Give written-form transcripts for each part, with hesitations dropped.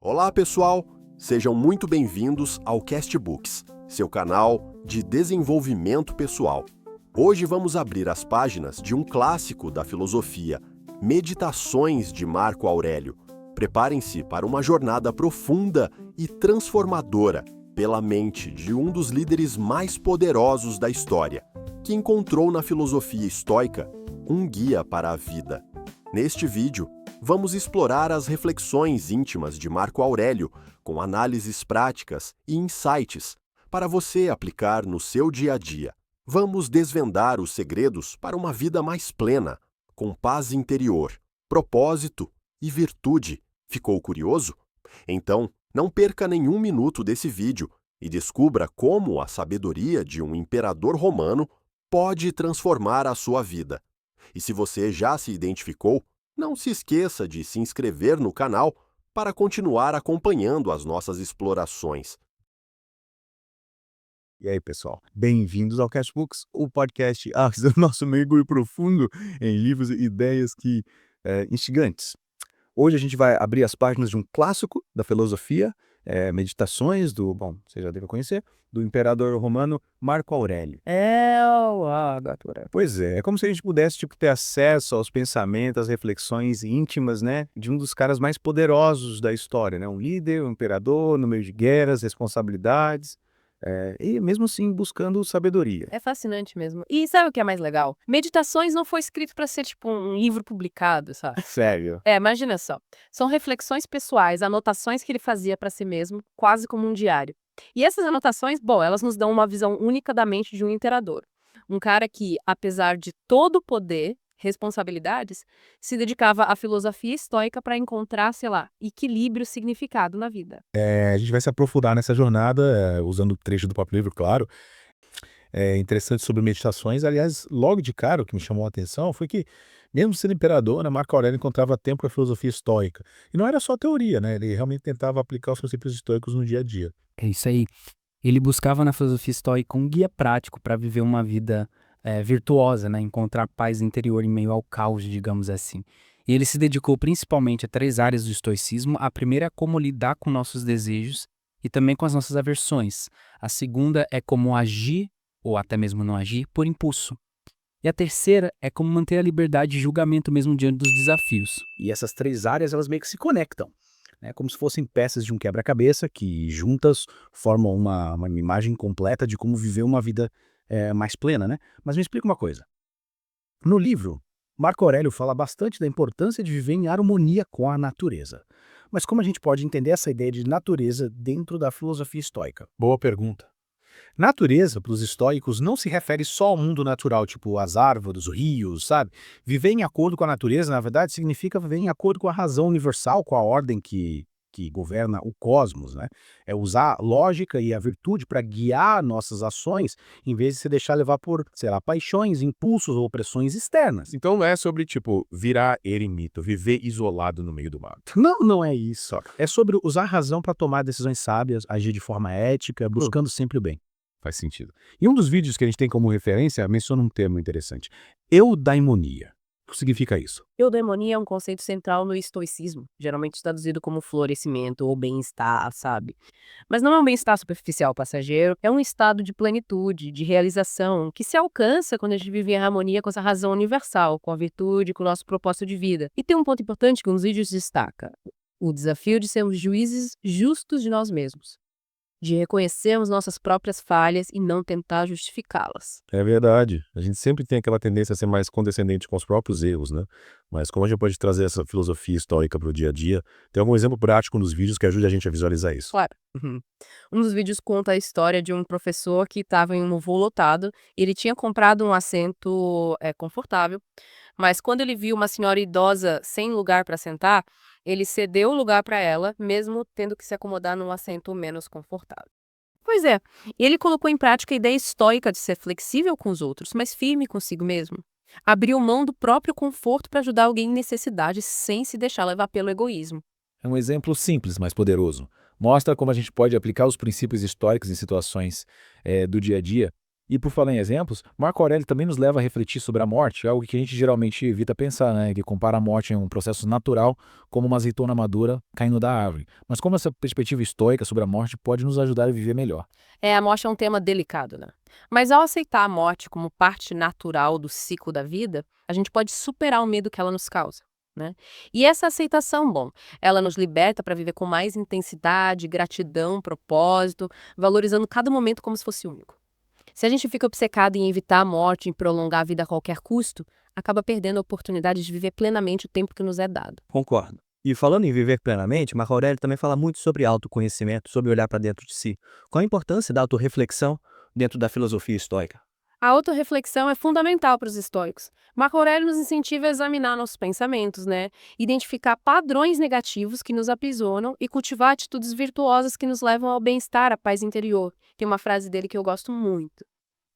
Olá, pessoal! Sejam muito bem-vindos ao Castbooks, seu canal de desenvolvimento pessoal. Hoje vamos abrir as páginas de um clássico da filosofia, Meditações de Marco Aurélio. Preparem-se para uma jornada profunda e transformadora pela mente de um dos líderes mais poderosos da história, que encontrou na filosofia estoica um guia para a vida. Neste vídeo, vamos explorar as reflexões íntimas de Marco Aurélio com análises práticas e insights para você aplicar no seu dia a dia. Vamos desvendar os segredos para uma vida mais plena, com paz interior, propósito e virtude. Ficou curioso? Então, não perca nenhum minuto desse vídeo e descubra como a sabedoria de um imperador romano pode transformar a sua vida. E se você já se identificou, não se esqueça de se inscrever no canal para continuar acompanhando as nossas explorações. E aí, pessoal, bem-vindos ao Castbooks, o podcast do nosso mergulho profundo em livros e ideias instigantes. Hoje a gente vai abrir as páginas de um clássico da filosofia, Meditações você já deve conhecer, do imperador romano Marco Aurélio. Pois é como se a gente pudesse ter acesso aos pensamentos, às reflexões íntimas, né, de um dos caras mais poderosos da história, né, um líder, um imperador, no meio de guerras, responsabilidades. E mesmo assim buscando sabedoria. É fascinante mesmo. E sabe o que é mais legal? Meditações não foi escrito para ser tipo um livro publicado, sabe? Sério? Imagina só. São reflexões pessoais, anotações que ele fazia para si mesmo, quase como um diário. E essas anotações, elas nos dão uma visão única da mente de um imperador. Um cara que, apesar de todo o poder, responsabilidades, se dedicava à filosofia estoica para encontrar, equilíbrio e significado na vida. A gente vai se aprofundar nessa jornada, usando o trecho do próprio livro, claro. É interessante sobre meditações. Aliás, logo de cara, o que me chamou a atenção foi que, mesmo sendo imperador, né, Marco Aurélio encontrava tempo para a filosofia estoica. E não era só teoria, né? Ele realmente tentava aplicar os princípios estoicos no dia a dia. É isso aí. Ele buscava na filosofia estoica um guia prático para viver uma vida virtuosa, né? Encontrar paz interior em meio ao caos, digamos assim. E ele se dedicou principalmente a 3 áreas do estoicismo. A primeira é como lidar com nossos desejos e também com as nossas aversões. A segunda é como agir, ou até mesmo não agir, por impulso. E a terceira é como manter a liberdade de julgamento mesmo diante dos desafios. E essas 3 áreas, elas meio que se conectam, né? Como se fossem peças de um quebra-cabeça que juntas formam uma imagem completa de como viver uma vida mais plena, né? Mas me explica uma coisa. No livro, Marco Aurélio fala bastante da importância de viver em harmonia com a natureza. Mas como a gente pode entender essa ideia de natureza dentro da filosofia estoica? Boa pergunta. Natureza, para os estoicos, não se refere só ao mundo natural, tipo as árvores, os rios, sabe? Viver em acordo com a natureza, na verdade, significa viver em acordo com a razão universal, com a ordem que governa o cosmos, né? É usar a lógica e a virtude para guiar nossas ações, em vez de se deixar levar por, paixões, impulsos ou pressões externas. Então não é sobre, virar eremita, viver isolado no meio do mato. Não é isso. É sobre usar a razão para tomar decisões sábias, agir de forma ética, buscando sempre o bem. Faz sentido. E um dos vídeos que a gente tem como referência menciona um termo interessante. Eudaimonia. O que significa isso? Eudaimonia é um conceito central no estoicismo, geralmente traduzido como florescimento ou bem-estar, sabe? Mas não é um bem-estar superficial passageiro, é um estado de plenitude, de realização, que se alcança quando a gente vive em harmonia com essa razão universal, com a virtude, com o nosso propósito de vida. E tem um ponto importante que um dos vídeos destaca: o desafio de sermos juízes justos de nós mesmos, de reconhecermos nossas próprias falhas e não tentar justificá-las. É verdade. A gente sempre tem aquela tendência a ser mais condescendente com os próprios erros, né? Mas como a gente pode trazer essa filosofia estoica para o dia a dia, tem algum exemplo prático nos vídeos que ajude a gente a visualizar isso? Claro. Um dos vídeos conta a história de um professor que estava em um voo lotado e ele tinha comprado um assento confortável, mas quando ele viu uma senhora idosa sem lugar para sentar, ele cedeu o lugar para ela, mesmo tendo que se acomodar num assento menos confortável. Pois é, e ele colocou em prática a ideia estoica de ser flexível com os outros, mas firme consigo mesmo. Abriu mão do próprio conforto para ajudar alguém em necessidade sem se deixar levar pelo egoísmo. É um exemplo simples, mas poderoso. Mostra como a gente pode aplicar os princípios históricos em situações do dia a dia E por falar em exemplos, Marco Aurélio também nos leva a refletir sobre a morte, algo que a gente geralmente evita pensar, né? Ele compara a morte em um processo natural, como uma azeitona madura caindo da árvore. Mas como essa perspectiva estoica sobre a morte pode nos ajudar a viver melhor? A morte é um tema delicado, né? Mas ao aceitar a morte como parte natural do ciclo da vida, a gente pode superar o medo que ela nos causa, né? E essa aceitação, bom, ela nos liberta para viver com mais intensidade, gratidão, propósito, valorizando cada momento como se fosse único. Se a gente fica obcecado em evitar a morte, em prolongar a vida a qualquer custo, acaba perdendo a oportunidade de viver plenamente o tempo que nos é dado. Concordo. E falando em viver plenamente, Marco Aurélio também fala muito sobre autoconhecimento, sobre olhar para dentro de si. Qual a importância da autorreflexão dentro da filosofia estoica? A autorreflexão é fundamental para os estoicos. Marco Aurélio nos incentiva a examinar nossos pensamentos, né? Identificar padrões negativos que nos aprisionam e cultivar atitudes virtuosas que nos levam ao bem-estar, à paz interior. Tem uma frase dele que eu gosto muito.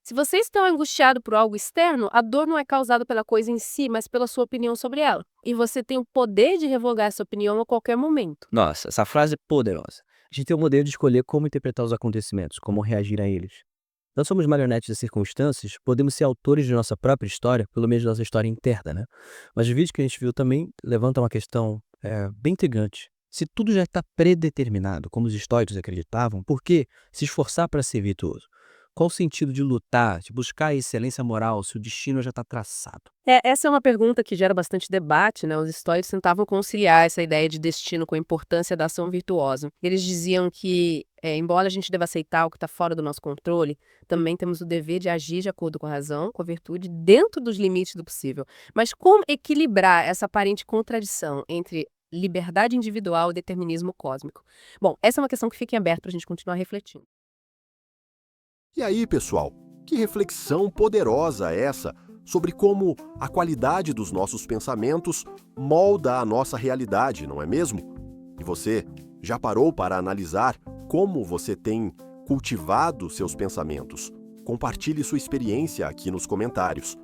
Se você está angustiado por algo externo, a dor não é causada pela coisa em si, mas pela sua opinião sobre ela. E você tem o poder de revogar essa opinião a qualquer momento. Nossa, essa frase é poderosa. A gente tem o poder de escolher como interpretar os acontecimentos, como reagir a eles. Não somos marionetes das circunstâncias, podemos ser autores de nossa própria história, pelo menos nossa história interna, né? Mas o vídeo que a gente viu também levanta uma questão bem intrigante. Se tudo já está predeterminado, como os estoicos acreditavam, por que se esforçar para ser virtuoso? Qual o sentido de lutar, de buscar a excelência moral, se o destino já está traçado? Essa é uma pergunta que gera bastante debate, né? Os estoicos tentavam conciliar essa ideia de destino com a importância da ação virtuosa. Eles diziam que, embora a gente deva aceitar o que está fora do nosso controle, também temos o dever de agir de acordo com a razão, com a virtude, dentro dos limites do possível. Mas como equilibrar essa aparente contradição entre liberdade individual e determinismo cósmico? Bom, essa é uma questão que fica em aberto para a gente continuar refletindo. E aí, pessoal, que reflexão poderosa é essa sobre como a qualidade dos nossos pensamentos molda a nossa realidade, não é mesmo? E você já parou para analisar como você tem cultivado seus pensamentos? Compartilhe sua experiência aqui nos comentários.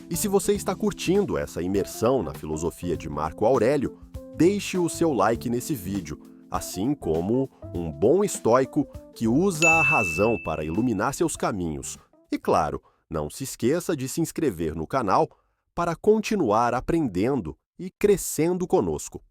E se você está curtindo essa imersão na filosofia de Marco Aurélio, deixe o seu like nesse vídeo, assim como um bom estoico que usa a razão para iluminar seus caminhos. E claro, não se esqueça de se inscrever no canal para continuar aprendendo e crescendo conosco.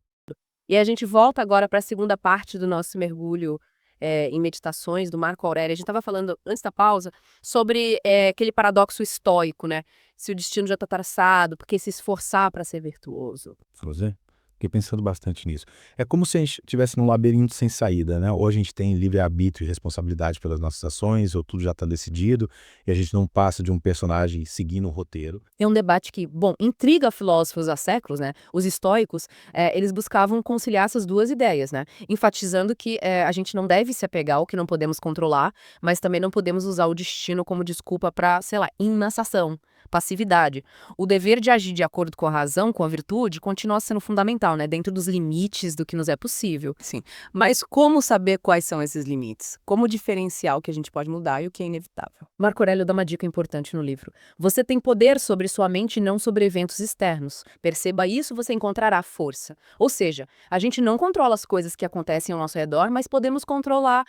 E a gente volta agora para a segunda parte do nosso mergulho em meditações do Marco Aurélio. A gente estava falando, antes da pausa, sobre aquele paradoxo estoico, né? Se o destino já está traçado, por que se esforçar para ser virtuoso? Você? Fiquei pensando bastante nisso. É como se a gente estivesse num labirinto sem saída, né? Ou a gente tem livre-arbítrio e responsabilidade pelas nossas ações, ou tudo já está decidido, e a gente não passa de um personagem seguindo um roteiro. É um debate que, bom, intriga filósofos há séculos, né? Os estoicos, eles buscavam conciliar essas duas ideias, né? Enfatizando que a gente não deve se apegar ao que não podemos controlar, mas também não podemos usar o destino como desculpa para, sei lá, inacção, passividade. O dever de agir de acordo com a razão, com a virtude, continua sendo fundamental, né? Dentro dos limites do que nos é possível. Sim. Mas como saber quais são esses limites? Como diferenciar o que a gente pode mudar e o que é inevitável? Marco Aurélio dá uma dica importante no livro. Você tem poder sobre sua mente e não sobre eventos externos. Perceba isso, você encontrará força. Ou seja, a gente não controla as coisas que acontecem ao nosso redor, mas podemos controlar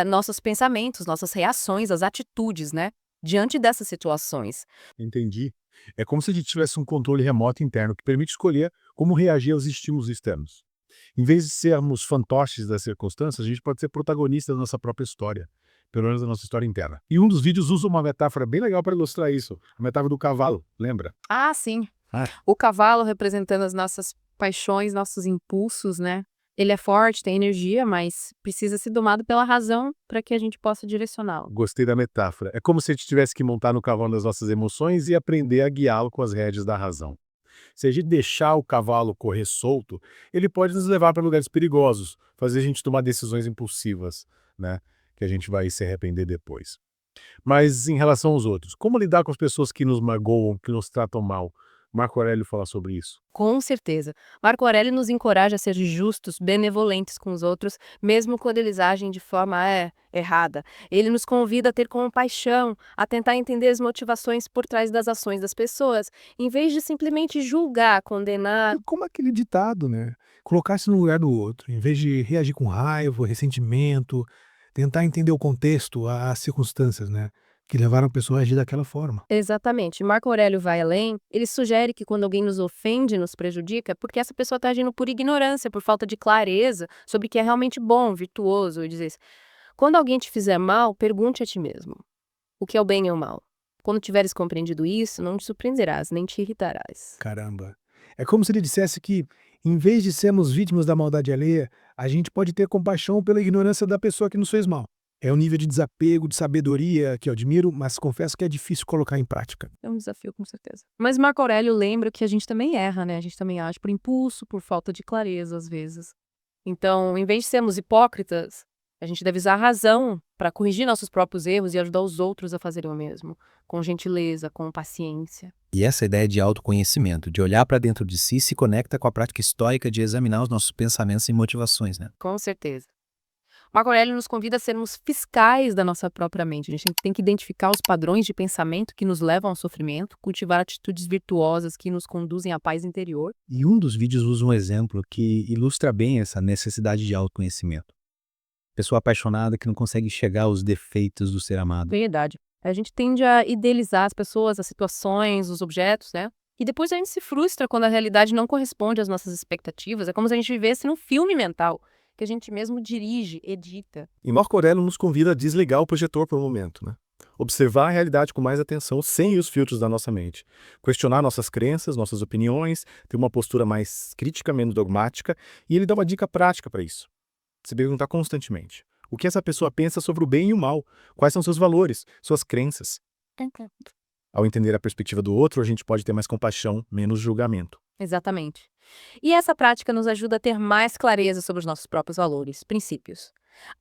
nossos pensamentos, nossas reações, as atitudes, né? Diante dessas situações. Entendi. É como se a gente tivesse um controle remoto interno que permite escolher como reagir aos estímulos externos. Em vez de sermos fantoches das circunstâncias, a gente pode ser protagonista da nossa própria história, pelo menos da nossa história interna. E um dos vídeos usa uma metáfora bem legal para ilustrar isso, a metáfora do cavalo, lembra? Ah, sim. Ah. O cavalo representando as nossas paixões, nossos impulsos, né? Ele é forte, tem energia, mas precisa ser domado pela razão para que a gente possa direcioná-lo. Gostei da metáfora. É como se a gente tivesse que montar no cavalo das nossas emoções e aprender a guiá-lo com as rédeas da razão. Se a gente deixar o cavalo correr solto, ele pode nos levar para lugares perigosos, fazer a gente tomar decisões impulsivas, né? Que a gente vai se arrepender depois. Mas em relação aos outros, como lidar com as pessoas que nos magoam, que nos tratam mal? Marco Aurélio fala sobre isso. Com certeza. Marco Aurélio nos encoraja a ser justos, benevolentes com os outros, mesmo quando eles agem de forma errada. Ele nos convida a ter compaixão, a tentar entender as motivações por trás das ações das pessoas, em vez de simplesmente julgar, condenar. Como aquele ditado, né? Colocar-se no lugar do outro, em vez de reagir com raiva, ressentimento, tentar entender o contexto, as circunstâncias, né? que levaram a pessoa a agir daquela forma. Exatamente. Marco Aurélio vai além. Ele sugere que quando alguém nos ofende, nos prejudica, é porque essa pessoa está agindo por ignorância, por falta de clareza sobre o que é realmente bom, virtuoso. Ele diz isso. Quando alguém te fizer mal, pergunte a ti mesmo: o que é o bem e o mal? Quando tiveres compreendido isso, não te surpreenderás, nem te irritarás. Caramba. É como se ele dissesse que, em vez de sermos vítimas da maldade alheia, a gente pode ter compaixão pela ignorância da pessoa que nos fez mal. É um nível de desapego, de sabedoria que eu admiro, mas confesso que é difícil colocar em prática. É um desafio, com certeza. Mas Marco Aurélio lembra que a gente também erra, né? A gente também age por impulso, por falta de clareza, às vezes. Então, em vez de sermos hipócritas, a gente deve usar a razão para corrigir nossos próprios erros e ajudar os outros a fazerem o mesmo, com gentileza, com paciência. E essa ideia de autoconhecimento, de olhar para dentro de si, se conecta com a prática estoica de examinar os nossos pensamentos e motivações, né? Com certeza. Marco Aurélio nos convida a sermos fiscais da nossa própria mente. A gente tem que identificar os padrões de pensamento que nos levam ao sofrimento, cultivar atitudes virtuosas que nos conduzem à paz interior. E um dos vídeos usa um exemplo que ilustra bem essa necessidade de autoconhecimento. Pessoa apaixonada que não consegue enxergar os defeitos do ser amado. Verdade. A gente tende a idealizar as pessoas, as situações, os objetos, né? E depois a gente se frustra quando a realidade não corresponde às nossas expectativas. É como se a gente vivesse num filme mental, que a gente mesmo dirige, edita. E Marco Aurélio nos convida a desligar o projetor por um momento, né? Observar a realidade com mais atenção, sem os filtros da nossa mente. Questionar nossas crenças, nossas opiniões, ter uma postura mais crítica, menos dogmática, e ele dá uma dica prática para isso. Se perguntar constantemente: o que essa pessoa pensa sobre o bem e o mal? Quais são seus valores, suas crenças? Ao entender a perspectiva do outro, a gente pode ter mais compaixão, menos julgamento. Exatamente. E essa prática nos ajuda a ter mais clareza sobre os nossos próprios valores, princípios.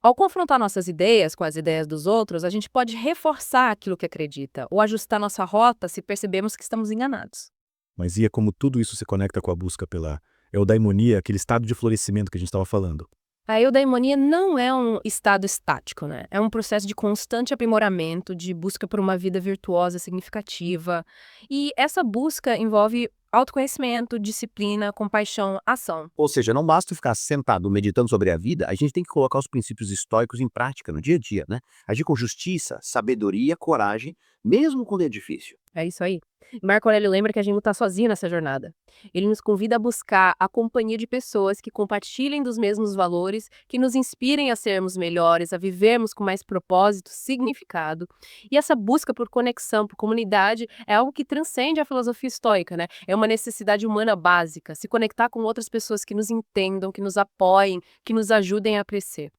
Ao confrontar nossas ideias com as ideias dos outros, a gente pode reforçar aquilo que acredita ou ajustar nossa rota se percebemos que estamos enganados. Mas e é como tudo isso se conecta com a busca pela eudaimonia, aquele estado de florescimento que a gente estava falando. A eudaimonia não é um estado estático, né? É um processo de constante aprimoramento, de busca por uma vida virtuosa, significativa. E essa busca envolve autoconhecimento, disciplina, compaixão, ação. Ou seja, não basta ficar sentado meditando sobre a vida, a gente tem que colocar os princípios estoicos em prática no dia a dia, né? Agir com justiça, sabedoria, coragem, mesmo quando é difícil. É isso aí. Marco Aurélio lembra que a gente não está sozinho nessa jornada. Ele nos convida a buscar a companhia de pessoas que compartilhem dos mesmos valores, que nos inspirem a sermos melhores, a vivermos com mais propósito, significado. E essa busca por conexão, por comunidade, é algo que transcende a filosofia estoica, né? É uma necessidade humana básica, se conectar com outras pessoas que nos entendam, que nos apoiem, que nos ajudem a crescer.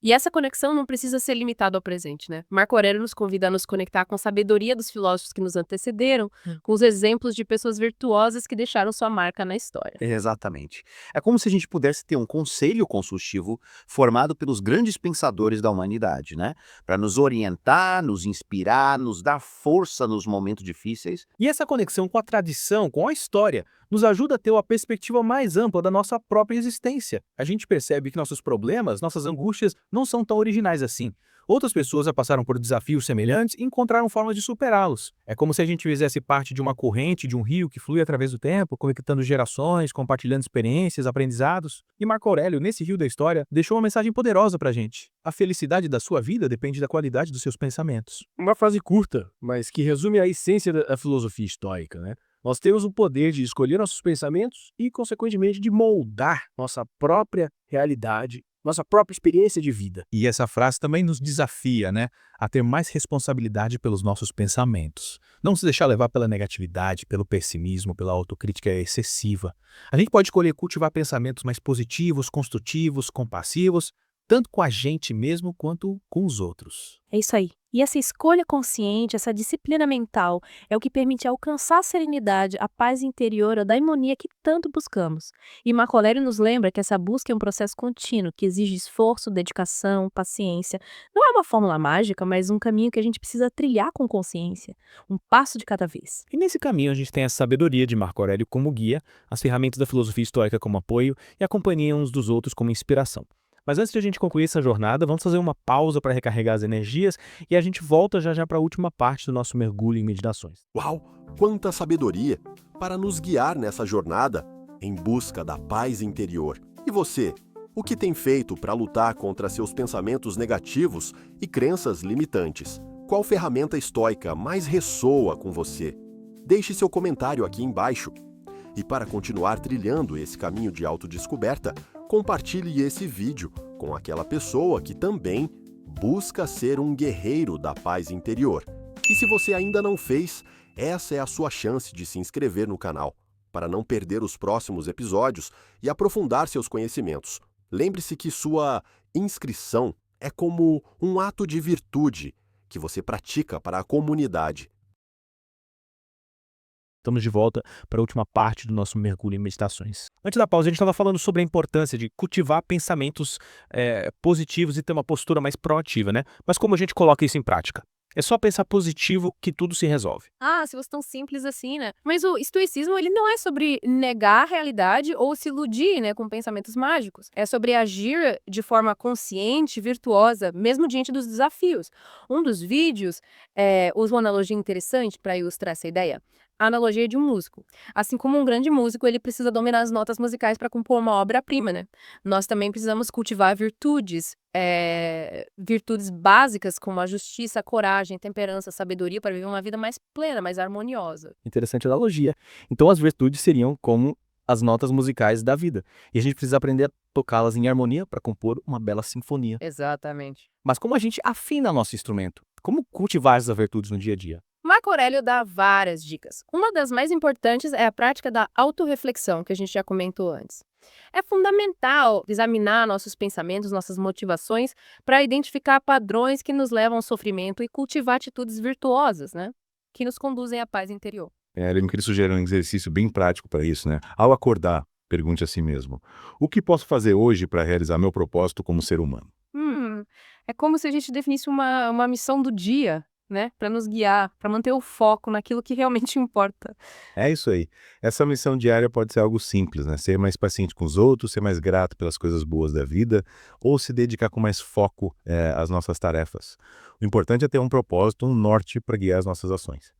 E essa conexão não precisa ser limitada ao presente, né? Marco Aurélio nos convida a nos conectar com a sabedoria dos filósofos que nos antecederam, com os exemplos de pessoas virtuosas que deixaram sua marca na história. Exatamente. É como se a gente pudesse ter um conselho consultivo formado pelos grandes pensadores da humanidade, né? Para nos orientar, nos inspirar, nos dar força nos momentos difíceis. E essa conexão com a tradição, com a história, nos ajuda a ter uma perspectiva mais ampla da nossa própria existência. A gente percebe que nossos problemas, nossas angústias, não são tão originais assim. Outras pessoas já passaram por desafios semelhantes e encontraram formas de superá-los. É como se a gente fizesse parte de uma corrente, de um rio que flui através do tempo, conectando gerações, compartilhando experiências, aprendizados. E Marco Aurélio, nesse rio da história, deixou uma mensagem poderosa pra gente. A felicidade da sua vida depende da qualidade dos seus pensamentos. Uma frase curta, mas que resume a essência da filosofia estoica, né? Nós temos o poder de escolher nossos pensamentos e, consequentemente, de moldar nossa própria realidade, nossa própria experiência de vida. E essa frase também nos desafia, né, a ter mais responsabilidade pelos nossos pensamentos. Não se deixar levar pela negatividade, pelo pessimismo, pela autocrítica excessiva. A gente pode escolher cultivar pensamentos mais positivos, construtivos, compassivos, tanto com a gente mesmo quanto com os outros. É isso aí. E essa escolha consciente, essa disciplina mental, é o que permite alcançar a serenidade, a paz interior, a daimonia que tanto buscamos. E Marco Aurélio nos lembra que essa busca é um processo contínuo, que exige esforço, dedicação, paciência. Não é uma fórmula mágica, mas um caminho que a gente precisa trilhar com consciência, um passo de cada vez. E nesse caminho a gente tem a sabedoria de Marco Aurélio como guia, as ferramentas da filosofia estoica como apoio e a companhia uns dos outros como inspiração. Mas antes de a gente concluir essa jornada, vamos fazer uma pausa para recarregar as energias e a gente volta já para a última parte do nosso mergulho em meditações. Uau! Quanta sabedoria para nos guiar nessa jornada em busca da paz interior. E você, o que tem feito para lutar contra seus pensamentos negativos e crenças limitantes? Qual ferramenta estoica mais ressoa com você? Deixe seu comentário aqui embaixo. E para continuar trilhando esse caminho de autodescoberta, compartilhe esse vídeo com aquela pessoa que também busca ser um guerreiro da paz interior. E se você ainda não fez, essa é a sua chance de se inscrever no canal, para não perder os próximos episódios e aprofundar seus conhecimentos. Lembre-se que sua inscrição é como um ato de virtude que você pratica para a comunidade. Estamos de volta para a última parte do nosso mergulho em meditações. Antes da pausa, a gente estava falando sobre a importância de cultivar pensamentos positivos e ter uma postura mais proativa, né? Mas como a gente coloca isso em prática? É só pensar positivo que tudo se resolve. Ah, se fosse tão simples assim, né? Mas o estoicismo, ele não é sobre negar a realidade ou se iludir, né, com pensamentos mágicos. É sobre agir de forma consciente, virtuosa, mesmo diante dos desafios. Um dos vídeos usa uma analogia interessante para ilustrar essa ideia. A analogia de um músico. Assim como um grande músico, ele precisa dominar as notas musicais para compor uma obra-prima, né? Nós também precisamos cultivar virtudes básicas como a justiça, a coragem, temperança, sabedoria para viver uma vida mais plena, mais harmoniosa. Interessante analogia. Então as virtudes seriam como as notas musicais da vida. E a gente precisa aprender a tocá-las em harmonia para compor uma bela sinfonia. Exatamente. Mas como a gente afina nosso instrumento? Como cultivar essas virtudes no dia a dia? Marco Aurélio dá várias dicas. Uma das mais importantes é a prática da autorreflexão, que a gente já comentou antes. É fundamental examinar nossos pensamentos, nossas motivações, para identificar padrões que nos levam ao sofrimento e cultivar atitudes virtuosas, né? Que nos conduzem à paz interior. Eu lembro que ele sugere um exercício bem prático para isso, né? Ao acordar, pergunte a si mesmo: o que posso fazer hoje para realizar meu propósito como ser humano? É como se a gente definisse uma missão do dia, né? Para nos guiar, para manter o foco naquilo que realmente importa. É isso aí. Essa missão diária pode ser algo simples, né? Ser mais paciente com os outros, ser mais grato pelas coisas boas da vida, ou se dedicar com mais foco às nossas tarefas. O importante é ter um propósito, um norte para guiar as nossas ações.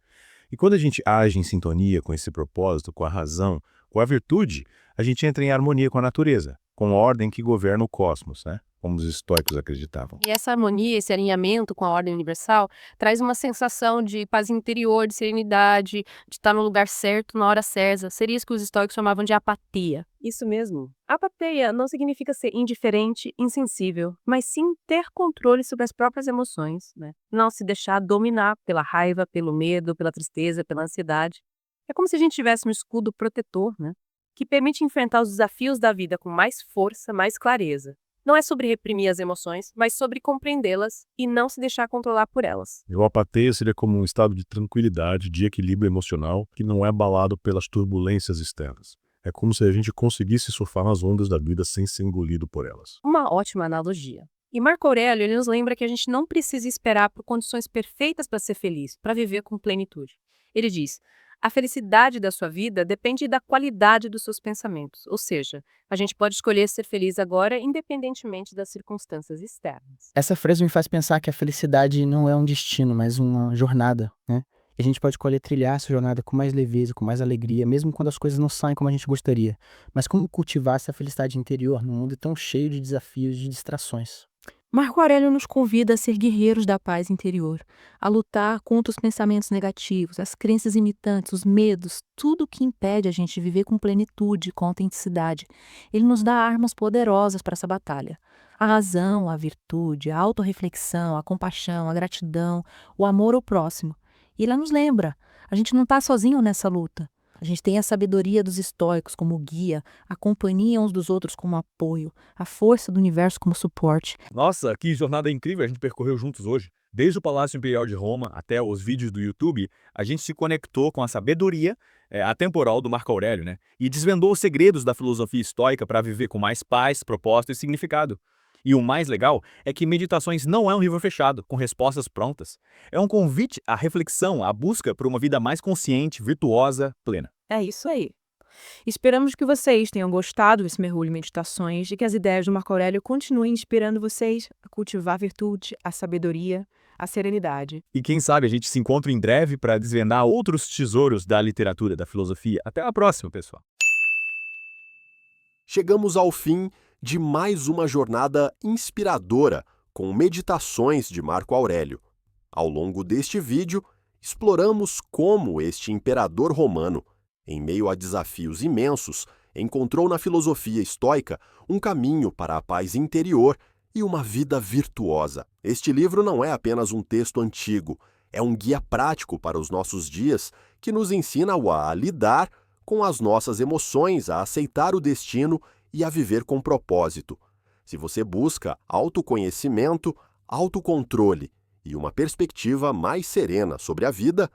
E quando a gente age em sintonia com esse propósito, com a razão, com a virtude, a gente entra em harmonia com a natureza, com a ordem que governa o cosmos, né? Como os estoicos acreditavam. E essa harmonia, esse alinhamento com a ordem universal, traz uma sensação de paz interior, de serenidade, de estar no lugar certo, na hora certa. Seria isso que os estoicos chamavam de apatia. Isso mesmo. Apatia não significa ser indiferente, insensível, mas sim ter controle sobre as próprias emoções, né? Não se deixar dominar pela raiva, pelo medo, pela tristeza, pela ansiedade. É como se a gente tivesse um escudo protetor, né? Que permite enfrentar os desafios da vida com mais força, mais clareza. Não é sobre reprimir as emoções, mas sobre compreendê-las e não se deixar controlar por elas. O apatia seria como um estado de tranquilidade, de equilíbrio emocional, que não é abalado pelas turbulências externas. É como se a gente conseguisse surfar nas ondas da vida sem ser engolido por elas. Uma ótima analogia. E Marco Aurélio, ele nos lembra que a gente não precisa esperar por condições perfeitas para ser feliz, para viver com plenitude. Ele diz: a felicidade da sua vida depende da qualidade dos seus pensamentos. Ou seja, a gente pode escolher ser feliz agora, independentemente das circunstâncias externas. Essa frase me faz pensar que a felicidade não é um destino, mas uma jornada, né? E a gente pode escolher trilhar essa jornada com mais leveza, com mais alegria, mesmo quando as coisas não saem como a gente gostaria. Mas como cultivar essa felicidade interior num mundo tão cheio de desafios e de distrações? Marco Aurélio nos convida a ser guerreiros da paz interior, a lutar contra os pensamentos negativos, as crenças limitantes, os medos, tudo que impede a gente de viver com plenitude, com autenticidade. Ele nos dá armas poderosas para essa batalha. A razão, a virtude, a autorreflexão, a compaixão, a gratidão, o amor ao próximo. E ele nos lembra, a gente não está sozinho nessa luta. A gente tem a sabedoria dos estoicos como guia, a companhia uns dos outros como apoio, a força do universo como suporte. Nossa, que jornada incrível a gente percorreu juntos hoje. Desde o Palácio Imperial de Roma até os vídeos do YouTube, a gente se conectou com a sabedoria atemporal do Marco Aurélio, né? E desvendou os segredos da filosofia estoica para viver com mais paz, propósito e significado. E o mais legal é que Meditações não é um livro fechado, com respostas prontas. É um convite à reflexão, à busca por uma vida mais consciente, virtuosa, plena. É isso aí. Esperamos que vocês tenham gostado desse mergulho em meditações e que as ideias do Marco Aurélio continuem inspirando vocês a cultivar a virtude, a sabedoria, a serenidade. E quem sabe a gente se encontra em breve para desvendar outros tesouros da literatura, da filosofia. Até a próxima, pessoal. Chegamos ao fim de mais uma jornada inspiradora com Meditações de Marco Aurélio. Ao longo deste vídeo, exploramos como este imperador romano, em meio a desafios imensos, encontrou na filosofia estoica um caminho para a paz interior e uma vida virtuosa. Este livro não é apenas um texto antigo, é um guia prático para os nossos dias que nos ensina a lidar com as nossas emoções, a aceitar o destino e a viver com propósito. Se você busca autoconhecimento, autocontrole e uma perspectiva mais serena sobre a vida,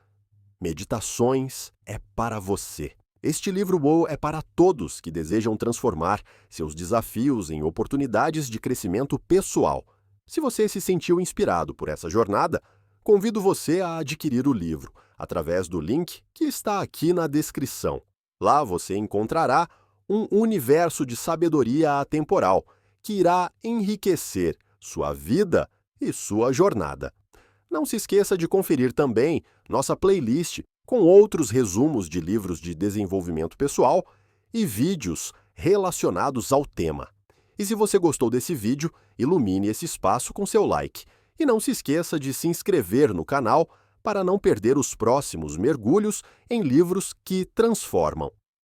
Meditações é para você. Este livro é para todos que desejam transformar seus desafios em oportunidades de crescimento pessoal. Se você se sentiu inspirado por essa jornada, convido você a adquirir o livro através do link que está aqui na descrição. Lá você encontrará um universo de sabedoria atemporal que irá enriquecer sua vida e sua jornada. Não se esqueça de conferir também nossa playlist com outros resumos de livros de desenvolvimento pessoal e vídeos relacionados ao tema. E se você gostou desse vídeo, ilumine esse espaço com seu like. E não se esqueça de se inscrever no canal para não perder os próximos mergulhos em livros que transformam.